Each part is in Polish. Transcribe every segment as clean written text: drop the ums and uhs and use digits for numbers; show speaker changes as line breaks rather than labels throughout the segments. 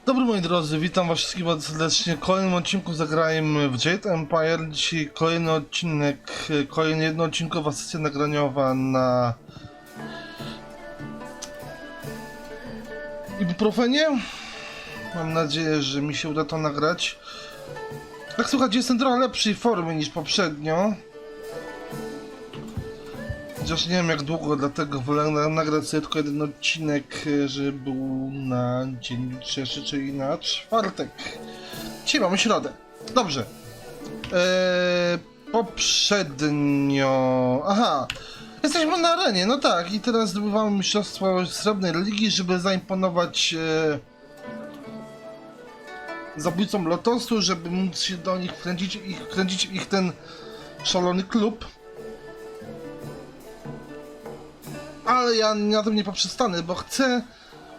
Dobry moi drodzy, witam was wszystkich bardzo serdecznie w kolejnym odcinku Zagrajmy w Jade Empire. Dzisiaj kolejny odcinek, jednoodcinkowa sesja nagraniowa na Ibuprofenie. Mam nadzieję, że mi się uda to nagrać. Jak słuchajcie, jestem trochę lepszej formie niż poprzednio. Chociaż nie wiem jak długo, dlatego wolę nagrać sobie tylko jeden odcinek, żeby był na dzień jutrzejszy, czyli na czwartek. Dzisiaj mamy środę. Dobrze. Poprzednio... Aha. Jesteśmy na arenie, no tak. I teraz zdobywamy mistrzostwo srebrnej religii, żeby zaimponować zabójcom Lotosu, żeby móc się do nich wkręcić w ich ten szalony klub. Ale ja na tym nie poprzestanę, bo chcę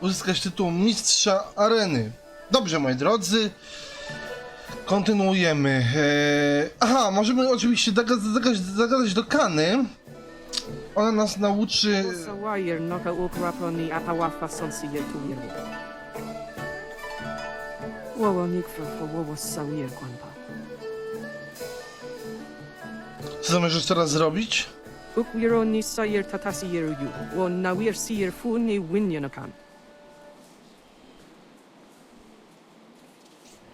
uzyskać tytuł mistrza areny. Dobrze, moi drodzy. Kontynuujemy. Aha, możemy oczywiście zagadać do Kany. Ona nas nauczy... Co zamierzasz teraz zrobić?
Ukwironi sayer tatasi yeru on nawir siyer funi winyanakan.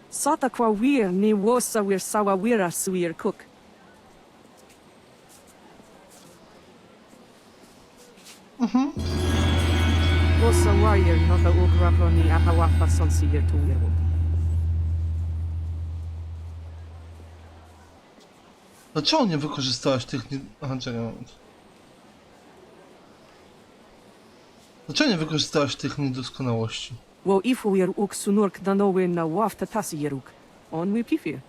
Sata kwa wir ni wosa wir sawa wira suyer cook. Wosa wire nota ukraponi apawafa sonsiyer tu yeru.
Dlaczego nie wykorzystałaś tych... Aha, czekaj moment. Dlaczego nie wykorzystałaś tych niedoskonałości?
Wo ifu yer uk sunurk danowe na wafta tasi yeruk. On mi pifir.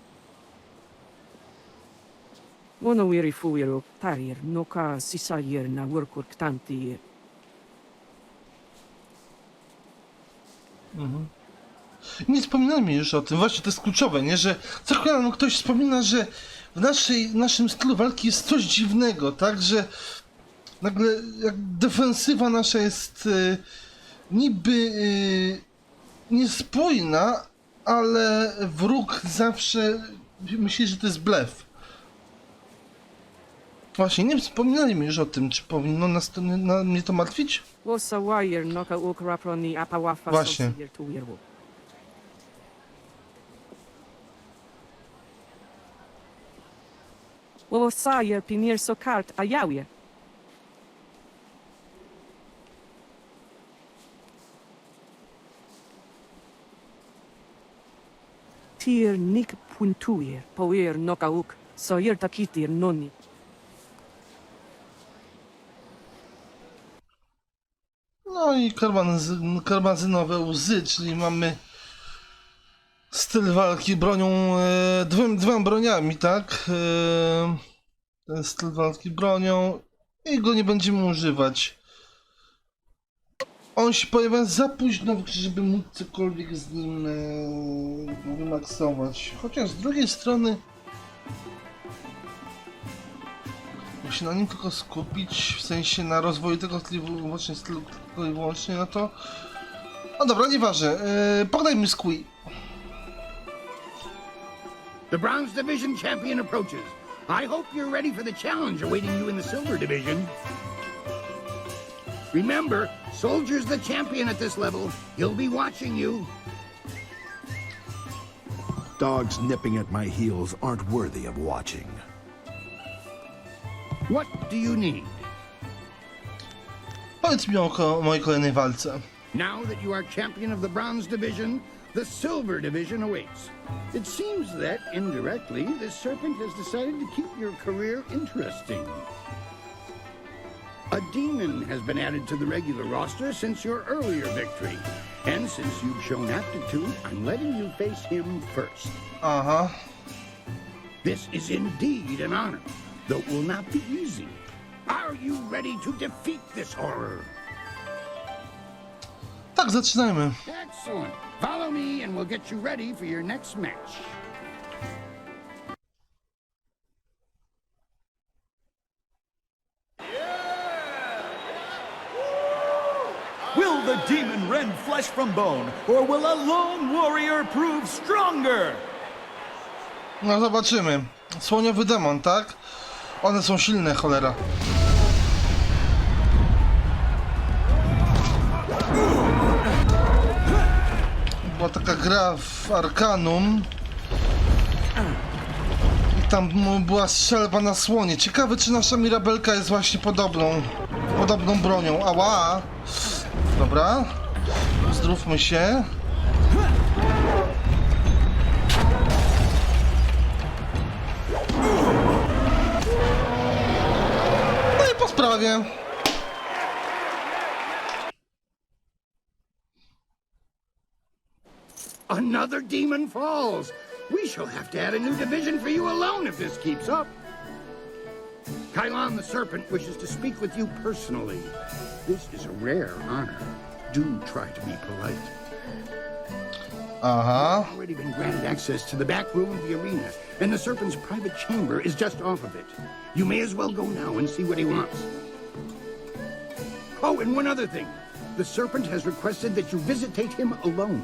Wono wiri fu yeruk tarier noka sisa yer na workurk tanti yer.
Nie wspominajmy już o tym, właśnie to jest kluczowe, nie? Że co chwilę nam ktoś wspomina, że w naszym stylu walki jest coś dziwnego, tak? Że nagle jak defensywa nasza jest niby niespójna, ale wróg zawsze myśli, że to jest blef. Właśnie, nie wspominajmy już o tym, czy powinno mnie to martwić?
Wosa wire noka ukraponi apawafa
Właśnie.
sonsiyer tu yeru. Wosa yer pinier so kart ayawie. Tier nik puntuye, power nokauk, soyer takitir noni.
No i karmazynowe łzy, czyli mamy styl walki bronią, dwiema broniami, tak? Ten styl walki bronią i go nie będziemy używać. On się pojawia za późno, żeby móc cokolwiek z nim wymaksować. Chociaż z drugiej strony muszę się na nim tylko skupić, w sensie na rozwoju tego stylu tylko i wyłącznie, no to... No dobra, nieważne. Pogadajmy z Kui.
The Bronze Division champion approaches. I hope you're ready for the challenge awaiting you in the Silver Division. Remember, Soldier's the champion at this level. He'll be watching you.
Dogs nipping at my heels aren't worthy of watching.
What do you need?
Powiedz mi o mojej kolejnej walce.
Now that you are champion of the Bronze Division, the Silver Division awaits. It seems that, indirectly, the Serpent has decided to keep your career interesting. A demon has been added to the regular roster since your earlier victory. And since you've shown aptitude, I'm letting you face him first.
Aha.
This is indeed an honor, though it will not be easy. Are you ready to defeat this horror?
Tak, zaczynajmy.
Excellent. Follow me and we'll get you ready for your next match.
Will the
the demon rend flesh from bone, or will a lone warrior prove stronger?
No zobaczymy. Słoniowy demon, tak? One są silne, cholera. Była taka gra w Arkanum. I tam była strzelba na słonie. Ciekawe, czy nasza Mirabelka jest właśnie podobną bronią. Ała! Dobra. Zdrówmy się. No i po sprawie.
Another demon falls. We shall have to add a new division for you alone if this keeps up. Kylon the Serpent wishes to speak with you personally. This is a rare honor. Do try to be polite. You've already been granted access to the back room of the arena, and the Serpent's private chamber is just off of it. You may as well go now and see what he wants. Oh, and one other thing. The Serpent has requested that you visitate him alone.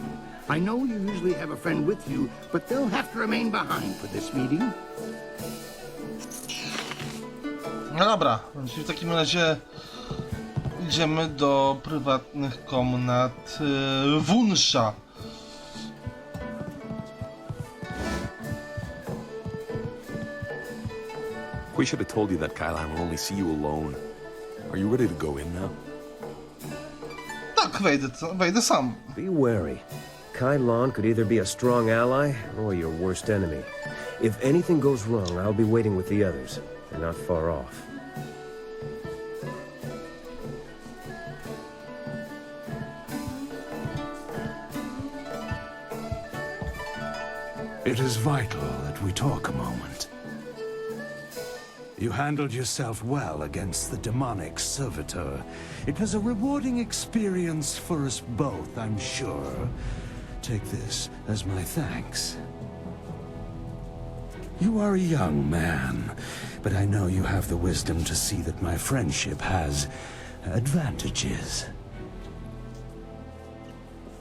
I know you usually have a friend with you, but they'll have to remain behind for this meeting.
No dobra, czyli w takim razie idziemy do prywatnych komnat Wunsza.
We should have told you that Kylon will only see you alone. Are you ready to go in now?
Tak, wejdę sam.
Be wary. Kylon could either be a strong ally or your worst enemy. If anything goes wrong, I'll be waiting with the others. They're not far off.
It is vital that we talk a moment. You handled yourself well against the demonic servitor. It was a rewarding experience for us both, I'm sure. Take this as my thanks. You are a young man, but I know you have the wisdom to see that my friendship has advantages.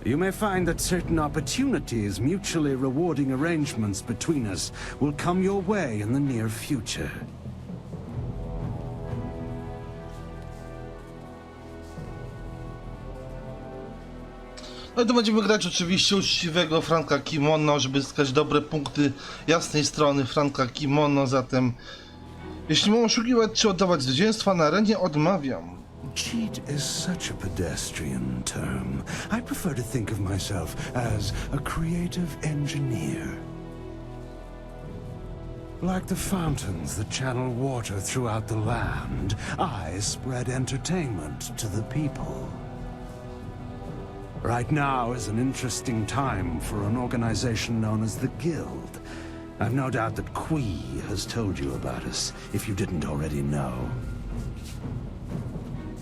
You may find that certain opportunities, mutually rewarding arrangements between us, will come your way in the near future.
No i to będziemy grać oczywiście uczciwego Franka Kimono, żeby zyskać dobre punkty jasnej strony Franka Kimono, zatem jeśli mam oszukiwać czy oddawać zwycięstwa na arenie, odmawiam.
Cheat is such a pedestrian term. I prefer to think of myself as a creative engineer. Like the fountains that channel water throughout the land, I spread entertainment to the people. Right now is an interesting time for an organization known as the Guild. I've no doubt that Qui has told you about us, if you didn't already know.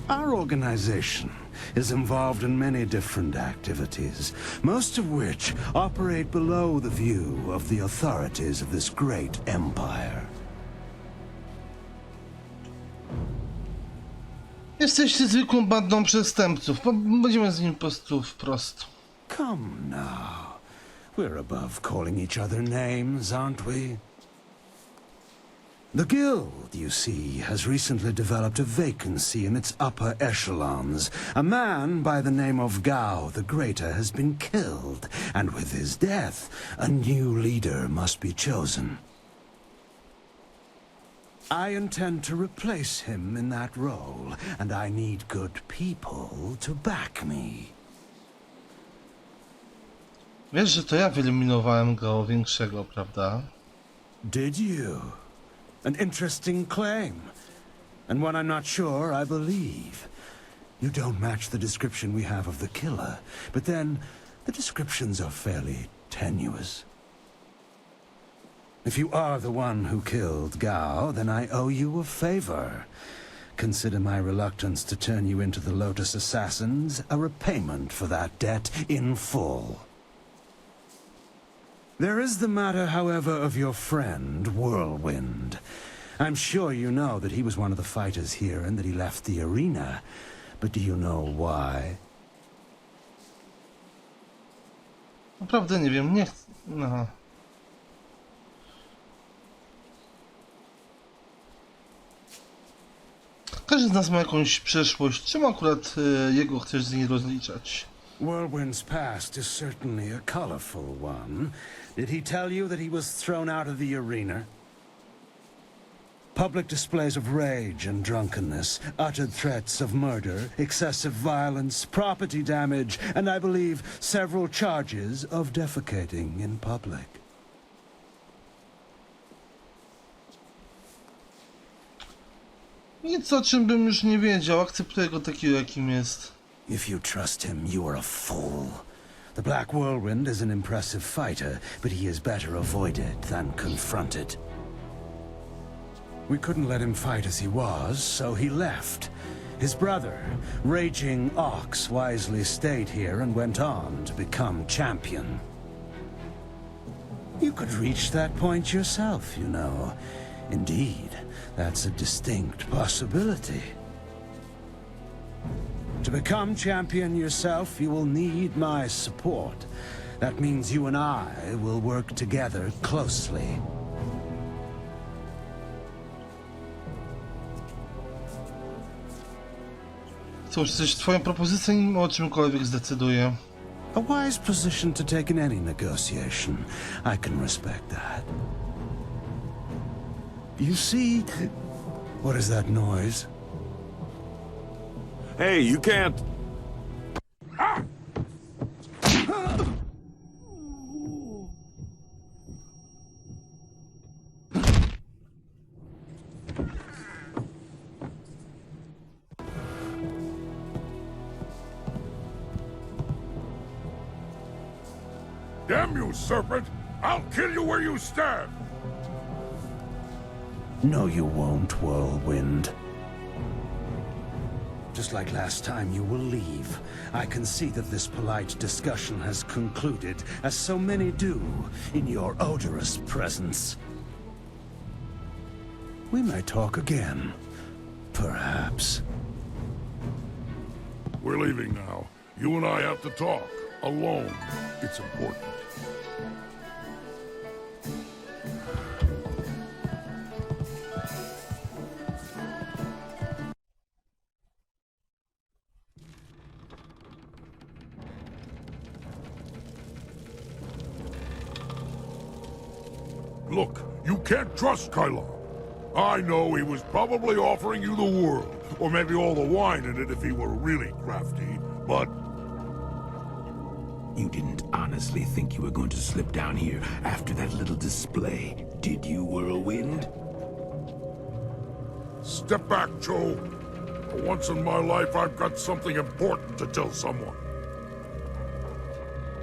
Our organization is involved in many different activities, most of which operate below the view of the authorities of this great empire.
Jesteście zwykłą bandą przestępców. Będziemy z nim po prostu wprost.
Come now. We're above calling each other names, aren't we? The Guild, you see, has recently developed a vacancy in its upper echelons. A man by the name of Gao the Greater has been killed, and with his death, a new leader must be chosen. I intend to replace him in that role, and I need good people to back me.
Wiesz, że to ja wyeliminowałem go większego, prawda?
Did you? An interesting claim, and one I'm not sure I believe. You don't match the description we have of the killer, but then the descriptions are fairly tenuous. If you are the one who killed Gao, then I owe you a favor. Consider my reluctance to turn you into the Lotus Assassins a repayment for that debt in full. There is the matter, however, of your friend, Whirlwind. I'm sure you know that he was one of the fighters here and that he left the arena. But do you know why?
Naprawdę nie wiem, nie chcę... Aha. Każdy z nas ma jakąś przeszłość. Czemu akurat jego chcesz z niej rozliczać?
Whirlwind's past is certainly a colorful one. Did he tell you that he was thrown out of the arena? Public displays of rage and drunkenness, uttered threats of murder, excessive violence, property damage, and I believe several charges of defecating in public.
Nic, o czym bym już nie wiedział. Akceptuję go takiego, jakim jest.
If you trust him, you are a fool. The Black Whirlwind is an impressive fighter, but he is better avoided than confronted. We couldn't let him fight as he was, so he left. His brother, Raging Ox, wisely stayed here and went on to become champion. You could reach that point yourself, you know. Indeed, that's a distinct possibility. To become champion yourself, you will need my support. That means you and I will work together closely.
Cóż, coś twoją propozycją nim o czymkolwiek zdecyduje.
A wise position to take in any negotiation. I can respect that. You see... What is that noise?
Hey, you can't...
Damn you, serpent! I'll kill you where you stand!
No, you won't, Whirlwind. Just like last time, you will leave. I can see that this polite discussion has concluded, as so many do, in your odorous presence. We may talk again. Perhaps.
We're leaving now. You and I have to talk. Alone. It's important. Look, you can't trust Kylon. I know he was probably offering you the world, or maybe all the wine in it if he were really crafty, but...
You didn't honestly think you were going to slip down here after that little display, did you, Whirlwind?
Step back, Joe. For once in my life, I've got something important to tell someone.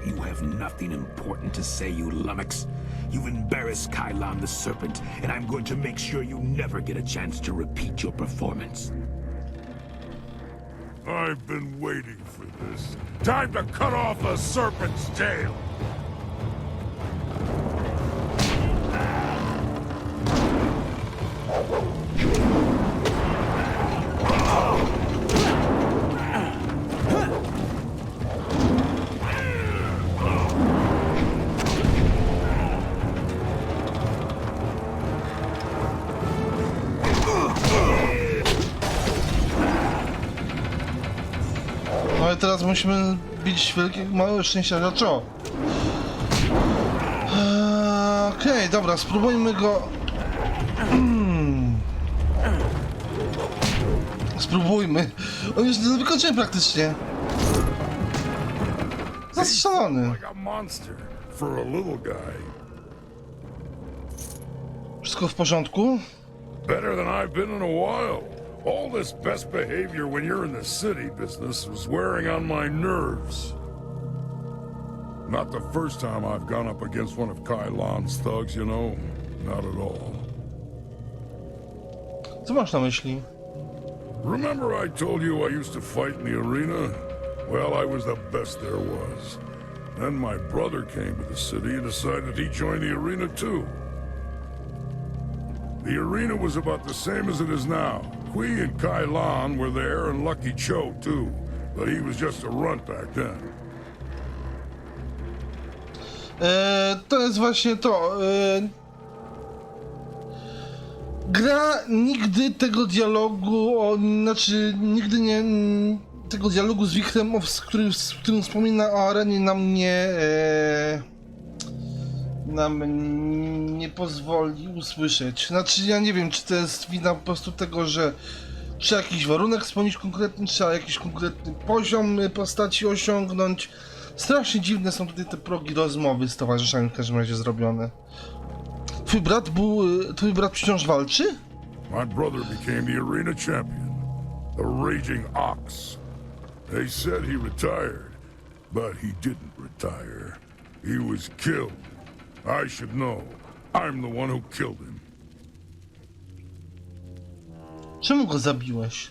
You have nothing important to say, you lummox. You've embarrassed Kylon the Serpent, and I'm going to make sure you never get a chance to repeat your performance.
I've been waiting for this. Time to cut off the serpent's tail!
No i teraz musimy bić wielkiego, małego szczęściarza czoło. Okej, dobra, spróbujmy go... Spróbujmy. On już do wykończenia praktycznie. Zastrzelony.
Like a monster for a little guy.
Wszystko w porządku?
Better than I've been in a while. All this best behavior when you're in the city business was wearing on my nerves. Not the first time I've gone up against one of Kylon's thugs, you know. Not at all.
Co masz na myśli?
Remember I told you I used to fight in the arena? Well, I was the best there was. Then my brother came to the city and decided he'd join the arena too. The arena was about the same as it is now. Kui and Kylon were there, and Lucky Cho too, but he was just a runt back then.
To jest właśnie to. Gra nigdy tego dialogu, znaczy nigdy nie tego dialogu z Wichrem, z którym wspomina o arenie, nam nie pozwoli usłyszeć. Znaczy ja nie wiem, czy to jest wina po prostu tego, że trzeba jakiś warunek spełnić konkretny, trzeba jakiś konkretny poziom postaci osiągnąć. Strasznie dziwne są tutaj te progi rozmowy z towarzyszami w każdym razie zrobione. Twój brat wciąż walczy?
My brother became the arena champion, the Raging Ox. They said he retired, but he didn't retire. He was killed. I should know. I'm the one who killed him.
Czemu go zabiłeś?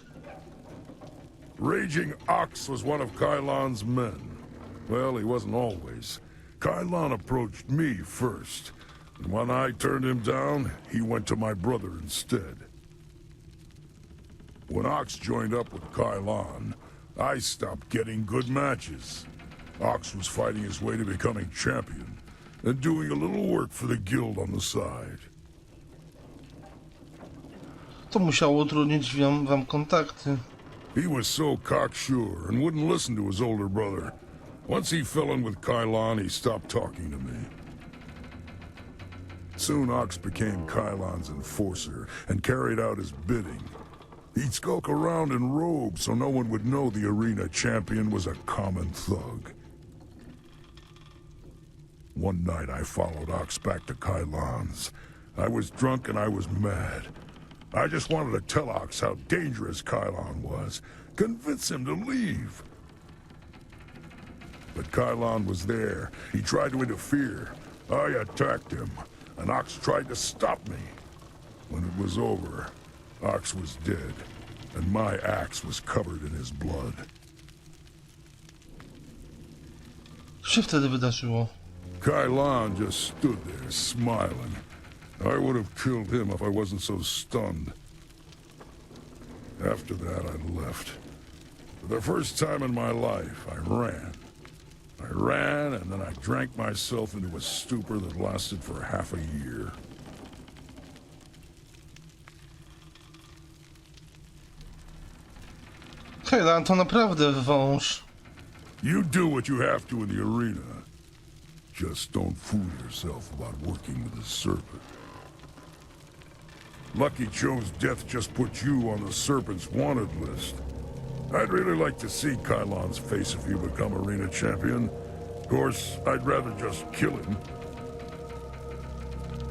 Raging Ox was one of Kylon's men. Well, he wasn't always. Kylon approached me first. And when I turned him down, he went to my brother instead. When Ox joined up with Kylon, I stopped getting good matches. Ox was fighting his way to becoming champion, and doing a little work for the guild on the side.
To musiało utrudnić wam kontakty.
He was so cocksure and wouldn't listen to his older brother. Once he fell in with Kylon, he stopped talking to me. Soon Ox became Kylon's enforcer and carried out his bidding. He'd skulk around in robes so no one would know the arena champion was a common thug. One night I followed Ox back to Kylon's. I was drunk and I was mad. I just wanted to tell Ox how dangerous Kylon was, convince him to leave. But Kylon was there. He tried to interfere. I attacked him, and Ox tried to stop me. When it was over, Ox was dead, and my axe was covered in his blood.
Co się wtedy wydarzyło?
Kylon just stood there, smiling. I would have killed him if I wasn't so stunned. After that, I left. For the first time in my life, I ran. I ran, and then I drank myself into a stupor that lasted for half a year.
Hej, Lana, to naprawdę wąż.
You do what you have to in the arena. Just don't fool yourself about working with the Serpent. Lucky Joe's death just put you on the Serpent's wanted list. I'd really like to see Kylon's face if you become arena champion. Of course, I'd rather just kill him.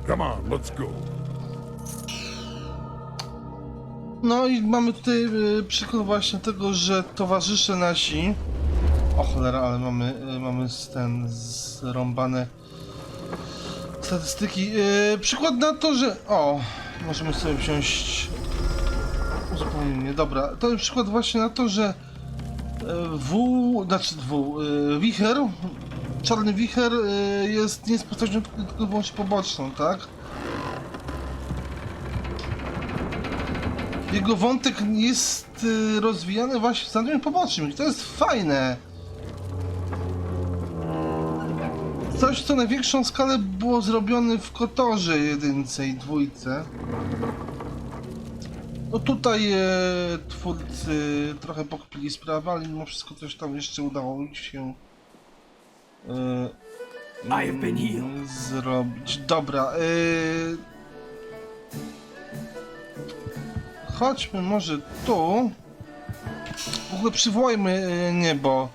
Come on, let's go.
No i mamy tutaj przykład właśnie tego, że towarzysze nasi... O cholera, ale mamy zrąbane statystyki. Przykład na to, że... O, możemy sobie wziąć uzupełnienie. Dobra, to jest przykład właśnie na to, że wicher, czarny wicher nie jest postacią tylko wyłącznie poboczną, tak? Jego wątek jest rozwijany właśnie w zadaniu pobocznym i to jest fajne. Coś, co na większą skalę było zrobione w Kotorze 1 i 2. No tutaj twórcy trochę pokpili sprawę, ale mimo wszystko coś tam jeszcze udało mi się zrobić. Dobra, chodźmy może tu. W ogóle przywołajmy niebo.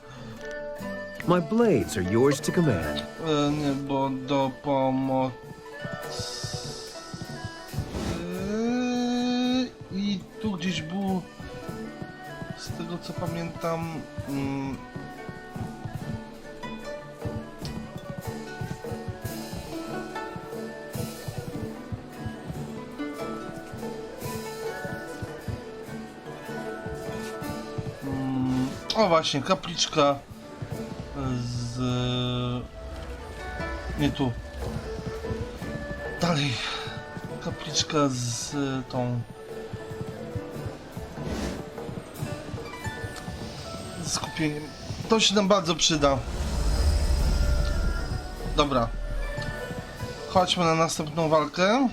My blades are yours to command.
Niebo do pomocy. I tu gdzieś był, z tego co pamiętam, o właśnie, kapliczka z... nie tu. Dalej. Kapliczka z tą... skupieniem. To się nam bardzo przyda. Dobra. chodźmy na następną walkę.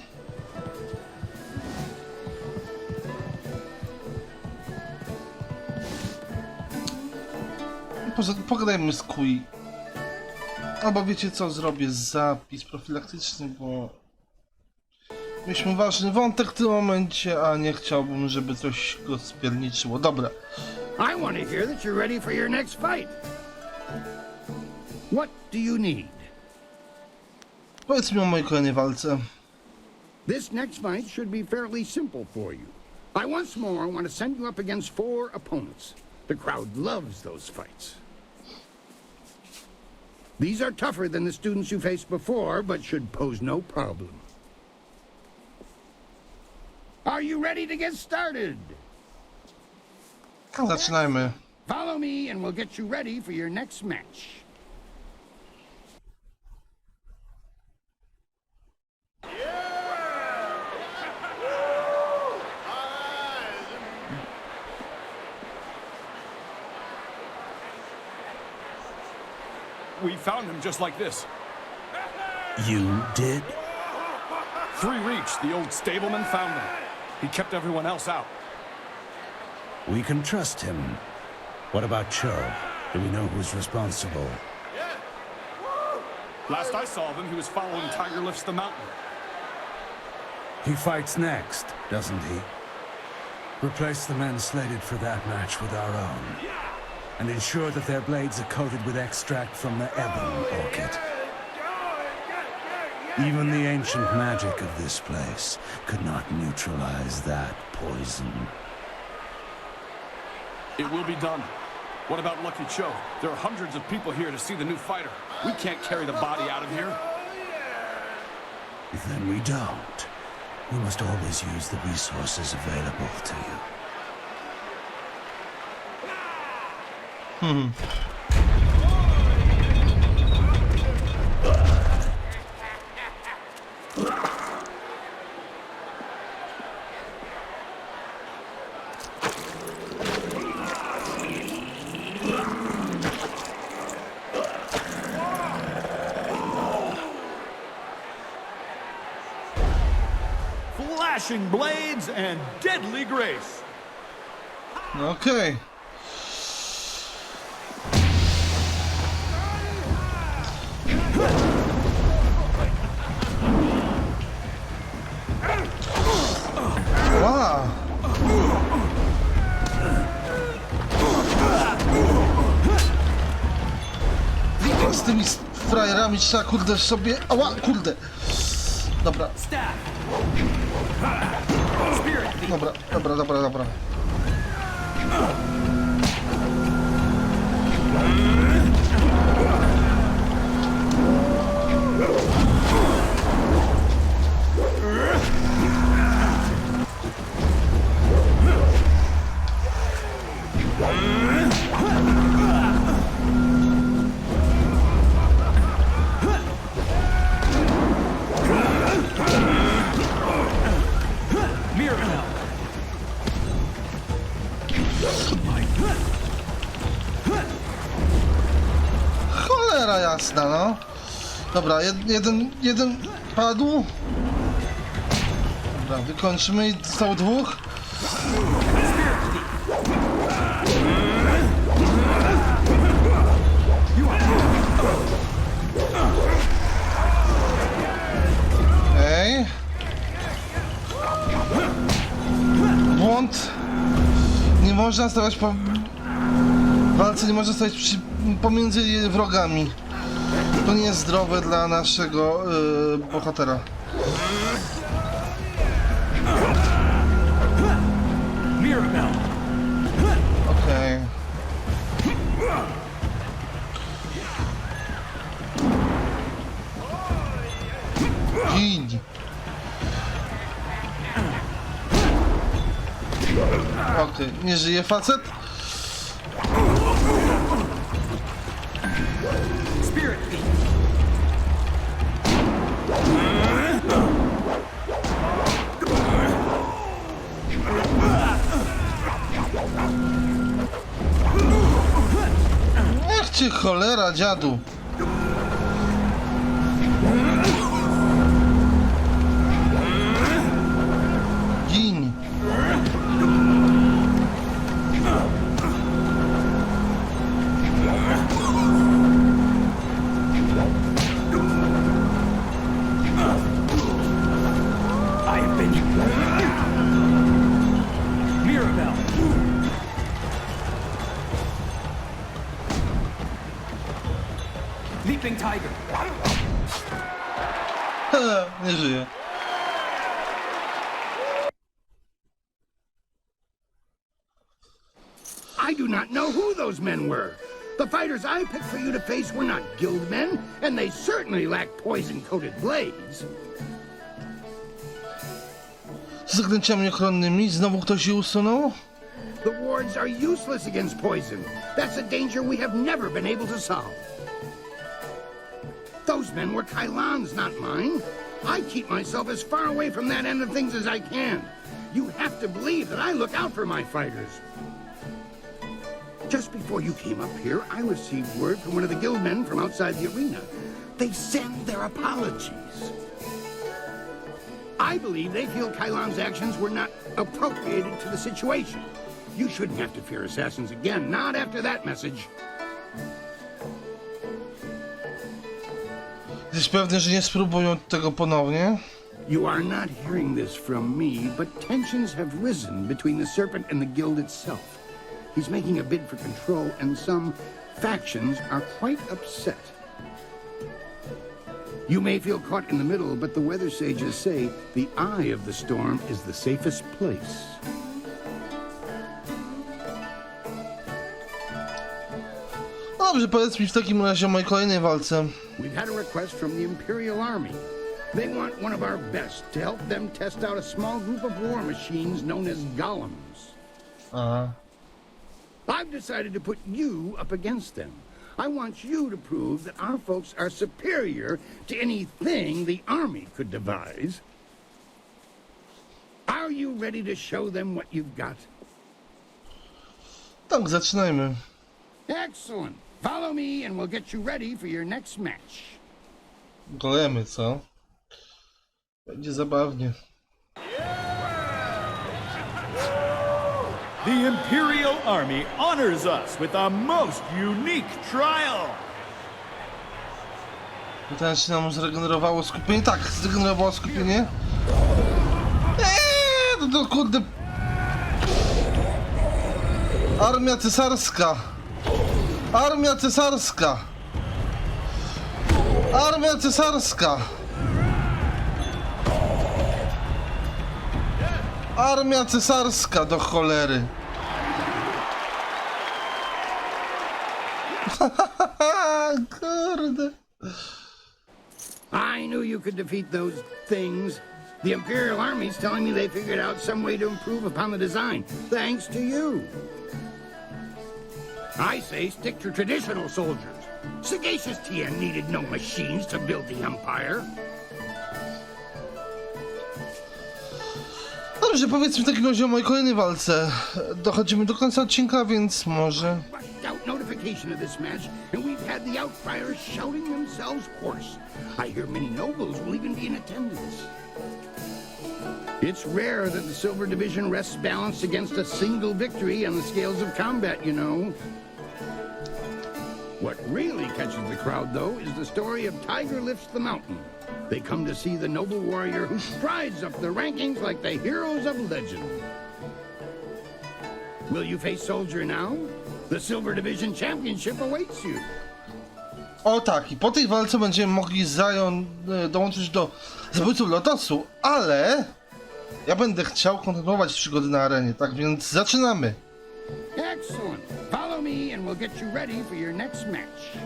Pogadajmy z Kui. Albo wiecie co, zrobię zapis profilaktyczny, bo mieliśmy ważny wątek w tym momencie, a nie chciałbym, żeby coś go spierniczyło. Dobra.
I want to hear that you're ready for your next fight. What do you need?
Powiedz mi o mojej kolejnej walce.
This next fight should be fairly simple for you. I once more want to send you up against 4 opponents. The crowd loves those fights. These are tougher than the students you faced before, but should pose no problem. Are you ready to get started?
Zaczynajmy.
Follow me and we'll get you ready for your next match.
We found him just like this.
You did?
3 Reach, the old stableman, found him. He kept everyone else out.
We can trust him. What about Cho? Do we know who's responsible?
Last I saw of him, he was following Tiger Lifts the Mountain.
He fights next, doesn't he? Replace the men slated for that match with our own. And ensure that their blades are coated with extract from the ebon orchid. Even the ancient magic of this place could not neutralize that poison.
It will be done. What about Lucky Cho? There are hundreds of people here to see the new fighter. We can't carry the body out of here.
Then we don't. We must always use the resources available to you.
Flashing blades and deadly grace.
Okej. Wow. Z tymi frajerami trzeba kurde sobie... Ała, kurde. Dobra. Dobra. Cholera jasna, no. Dobra, jeden padł. Dobra, wykończymy i zostało 2. Okej. Błąd. Nie można stawać po... W walce nie można stać pomiędzy wrogami. To nie jest zdrowe dla naszego bohatera. Okej. Gin. Okej, nie żyje facet. Niech cię cholera, dziadu.
sleeping tiger.
Nie żyje.
I do not know who those men were. The fighters I picked for you to face were not guild men, and they certainly lack poison-coated blades.
Z zaklęciami ochronnymi znowu ktoś się usunął?
The wards are useless against poison. That's a danger we have never been able to solve. Those men were Kailan's, not mine. I keep myself as far away from that end of things as I can. You have to believe that I look out for my fighters. Just before you came up here, I received word from one of the guild men from outside the arena. They send their apologies. I believe they feel Kailan's actions were not appropriated to the situation. You shouldn't have to fear assassins again, not after that message.
Jesteś pewny, że nie spróbują tego ponownie?
You are not hearing this from me, but tensions have risen between the Serpent and the Guild itself. He's making a bid for control, and some factions are quite upset. You may feel caught in the middle, but the weather sages say the eye of the storm is the safest place.
Dobrze, powiedz mi w takim razie o mojej kolejnej walce.
We've had a request from the Imperial Army. They want one of our best to help them test out a small group of war machines known as golems.
Aha.
I've decided to put you up against them. I want you to prove that our folks are superior to anything the army could devise. Are you ready to show them what you've got?
Tak, zaczynajmy.
Excellent. Follow me and we'll get you ready for your next match.
Golemy, co? Będzie zabawnie.
The Imperial Army honors us with a most unique trial.
Pytanie, czy nam zregenerowało skupienie? Tak, zregenerowało skupienie. To kurde... Armia cesarska! Armia cesarska! Armia cesarska! Armia cesarska do cholery! Kurde!
I knew you could defeat those things. The Imperial Army's telling me they figured out some way to improve upon the design, thanks to you. I say stick to traditional soldiers. Sagacious Tien needed no machines to build the Empire.
Dobrze, powiedzmy w takim razie o mojej kolejnej walce. Dochodzimy do końca odcinka, więc może...
Rushed out notification of this match, and we've had the outcriers shouting themselves hoarse. I hear many nobles will even be in attendance. It's rare that the Silver Division rests balanced against a single victory on the scales of combat, you know. What really catches the crowd, though, is the story of Tiger Lifts the Mountain. They come to see the noble warrior who strides up the rankings like the heroes of legend. Will you face Soldier now? The Silver Division Championship awaits you.
O tak, i po tej walce będziemy mogli dołączyć do zabójców Lotosu, ale ja będę chciał kontynuować przygody na arenie, tak więc zaczynamy.
Excellent. Follow me and we'll get you ready for your next match.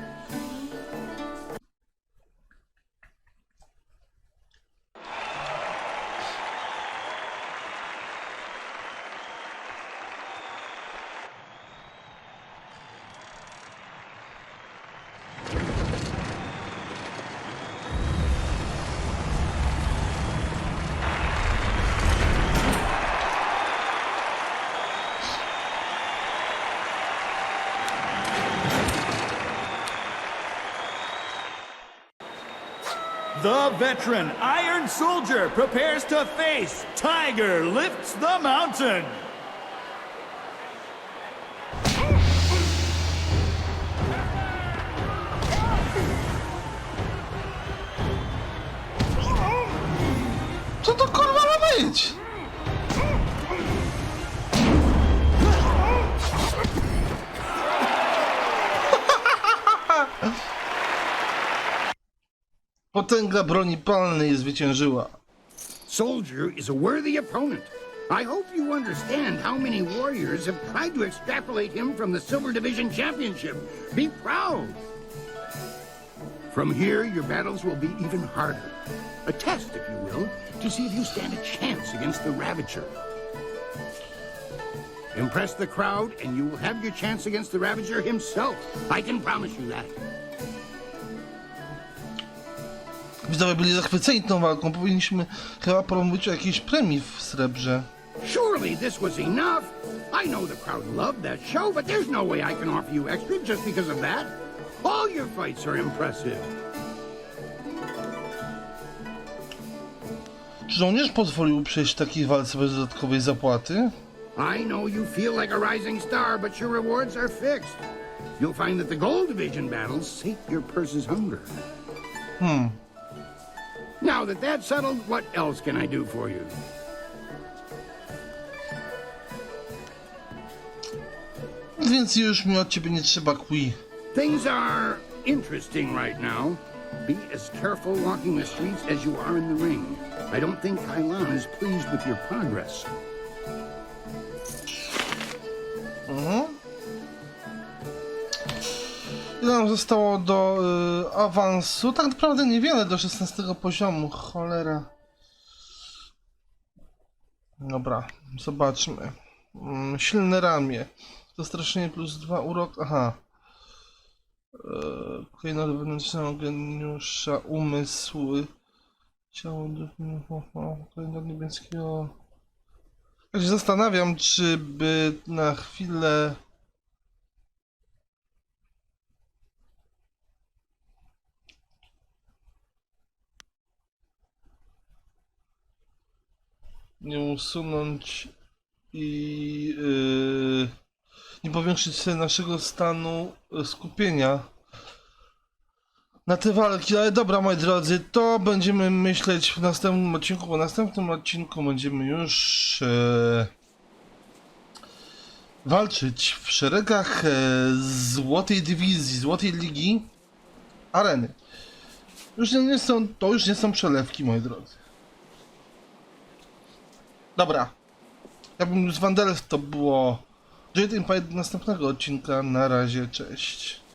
The veteran Iron Soldier prepares to face Tiger Lifts the Mountain.
Co to kurwa ma być? Potęga broni palnej zwyciężyła.
Soldier is a worthy opponent. I hope you understand how many warriors have tried to extrapolate him from the Silver Division Championship. Be proud. From here, your battles will be even harder. A test, if you will, to see if you stand a chance against the Ravager. Impress the crowd, and you will have your chance against the Ravager himself. I can promise you that.
Widzowie byli zachwyceni tą walką. Powinniśmy chyba porozmawiać o jakiejś premii w srebrze.
Surely this was enough. I know the crowd loved that show, but there's no way I can offer you extra just because of that. All your fights are impressive.
Czy żołnierz pozwolił przejść takiej walce bez dodatkowej zapłaty?
I know you feel like a rising star, but your rewards are fixed. You'll find that the Gold Division battles sate your purse's hunger. Now that that's settled, what else can I do for you?
Więc już mi od ciebie nie trzeba kwi.
Things are interesting right now. Be as careful walking the streets as you are in the ring. I don't think Kailan is pleased with your progress.
Ile nam zostało do awansu? Tak naprawdę niewiele, do 16 poziomu. Cholera. Dobra, zobaczmy. Silne ramię. Zastraszenie plus 2 urok. Aha. Kolejna do wewnętrznego geniusza. Umysły. Ciało do niebieskiego. Ja się zastanawiam, czy by na chwilę nie usunąć i nie powiększyć sobie naszego stanu skupienia na te walki, ale dobra, moi drodzy, to będziemy myśleć w następnym odcinku, bo w następnym odcinku będziemy już walczyć w szeregach Złotej Dywizji, Złotej Ligi Areny. To już nie są przelewki, moi drodzy. Dobra. Ja bym z Wanderers, to było Jade Empire do następnego odcinka. Na razie, cześć.